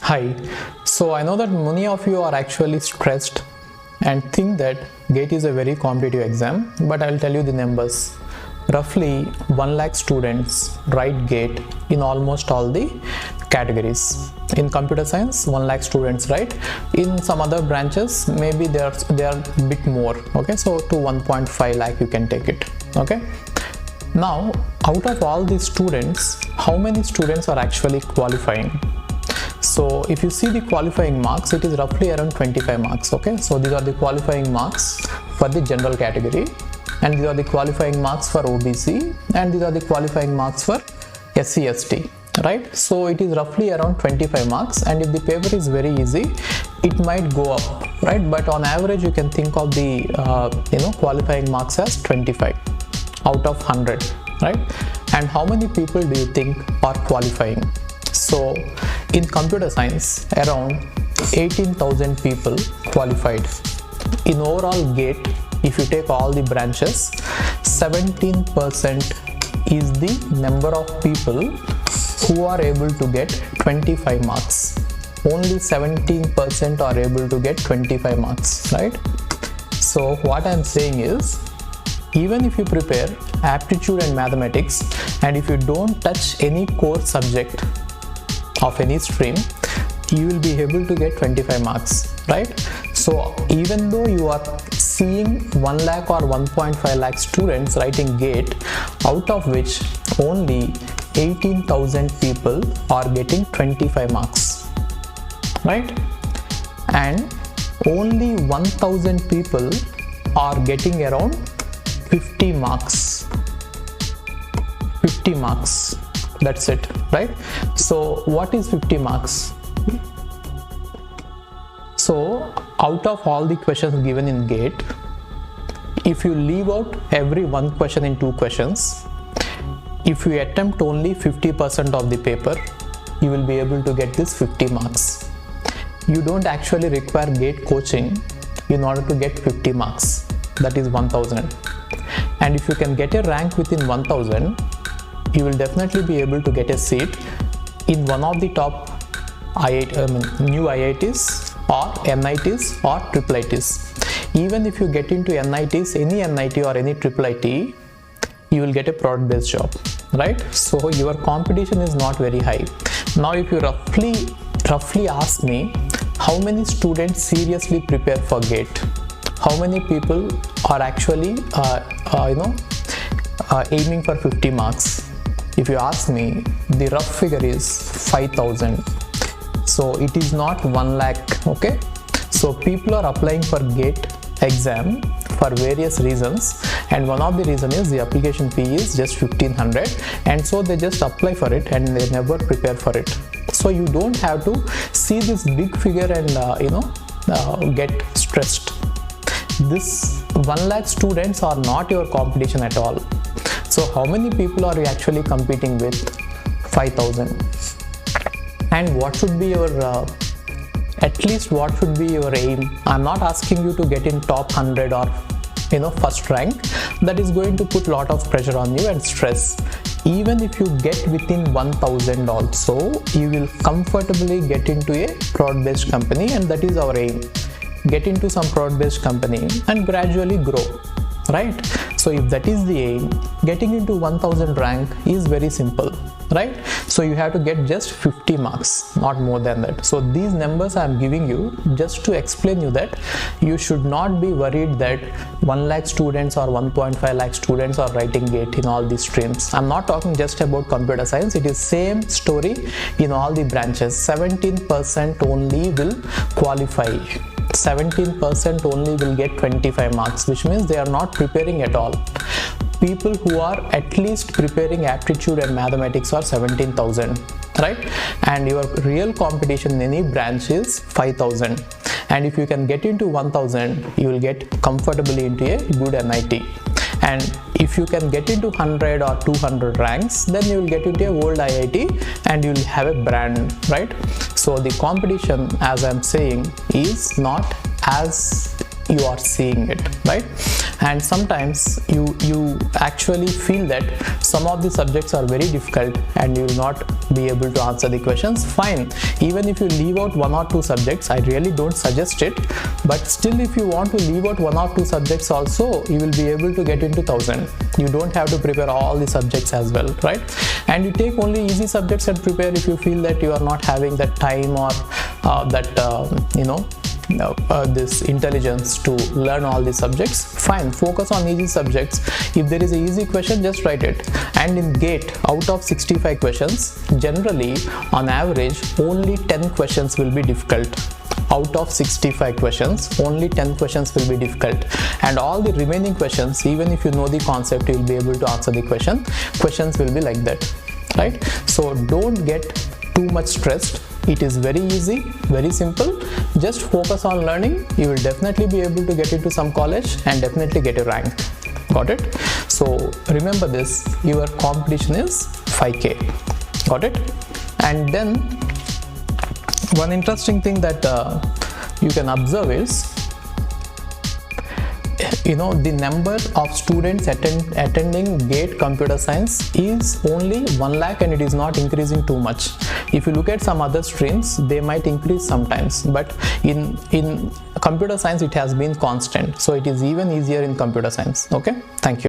Hi. So I know that many of you are actually stressed and think that GATE is a very competitive exam, but I'll tell you the numbers. Roughly 1 lakh students write GATE in almost all the categories. In computer science, 1 lakh students write. In some other branches, maybe they are a bit more. Okay, so to 1.5 lakh you can take it. Okay. Now, out of all these students, how many students are actually qualifying? So if you see the qualifying marks, it is roughly around 25 marks. Okay, so these are the qualifying marks for the general category, and these are the qualifying marks for OBC, and these are the qualifying marks for SC/ST, right? So it is roughly around 25 marks, and if the paper is very easy, it might go up, right? But on average, you can think of the qualifying marks as 25 out of 100, right? And how many people do you think are qualifying? So in computer science, around 18,000 people qualified. In overall GATE, if you take all the branches, 17% is the number of people who are able to get 25 marks. Only 17% are able to get 25 marks, right? So what I'm saying is, even if you prepare aptitude and mathematics, and if you don't touch any core subject of any stream, you will be able to get 25 marks, right? So even though you are seeing 1 lakh or 1.5 lakh students writing GATE, out of which only 18,000 people are getting 25 marks, right? And only 1,000 people are getting around 50 marks. 50 marks. That's it, right? So what is 50 marks? So out of all the questions given in GATE, if you leave out every one question in two questions, if you attempt only 50% of the paper, you will be able to get this 50 marks. You don't actually require GATE coaching in order to get 50 marks. That is 1000. And if you can get a rank within 1000, you will definitely be able to get a seat in one of the top new IITs or NITs or IIITs. Even if you get into NITs, any NIT or any IIIT, you will get a product based job, right? So your competition is not very high. Now if you roughly ask me, how many students seriously prepare for GATE? How many people are actually aiming for 50 marks? If you ask me, the rough figure is 5,000. So it is not 1 lakh, okay? So people are applying for GATE exam for various reasons, and one of the reason is the application fee is just 1,500, and so they just apply for it and they never prepare for it. So you don't have to see this big figure and get stressed. This 1 lakh students are not your competition at all. So how many people are you actually competing with? 5,000. And what should be your at least what should be your aim? I'm not asking you to get in top 100 or first rank. That is going to put a lot of pressure on you and stress. Even if you get within 1,000 also, you will comfortably get into a product based company, and that is our aim. Get into some product based company and gradually grow, right? So if that is the aim, getting into 1000 rank is very simple, right? So you have to get just 50 marks, not more than that. So these numbers I am giving you just to explain you that you should not be worried that 1 lakh students or 1.5 lakh students are writing GATE in all these streams. I'm not talking just about computer science. It is same story in all the branches. 17% only will qualify. 17% only will get 25 marks, which means they are not preparing at all. People who are at least preparing aptitude and mathematics are 17,000, right? And your real competition in any branch is 5,000. And if you can get into 1,000, you will get comfortably into a good NIT. And if you can get into 100 or 200 ranks, then you will get into a world IIT and you will have a brand, right? So the competition, as I'm saying, is not as you are seeing it, right? And sometimes you actually feel that some of the subjects are very difficult and you will not be able to answer the questions. Fine, even if you leave out 1 or 2 subjects, I really don't suggest it, but still if you want to leave out 1 or 2 subjects also, you will be able to get into 1000. You don't have to prepare all the subjects as well, right? And you take only easy subjects and prepare if you feel that you are not having that time or this intelligence to learn all these subjects. Fine, focus on easy subjects. If there is an easy question, just write it. And in GATE, out of 65 questions, generally on average only 10 questions will be difficult. Out of 65 questions, only 10 questions will be difficult, and all the remaining questions, even if you know the concept, you will be able to answer the question. Questions will be like that, right? So don't get too much stressed. It is very easy, very simple. Just focus on learning. You will definitely be able to get into some college and definitely get a rank. Got it? So remember this, your competition is 5K. Got it? And then one interesting thing that you can observe is, the number of students attending GATE computer science is only 1 lakh, and it is not increasing too much. If you look at some other streams, they might increase sometimes, but in computer science it has been constant. So it is even easier in computer science. Okay, thank you.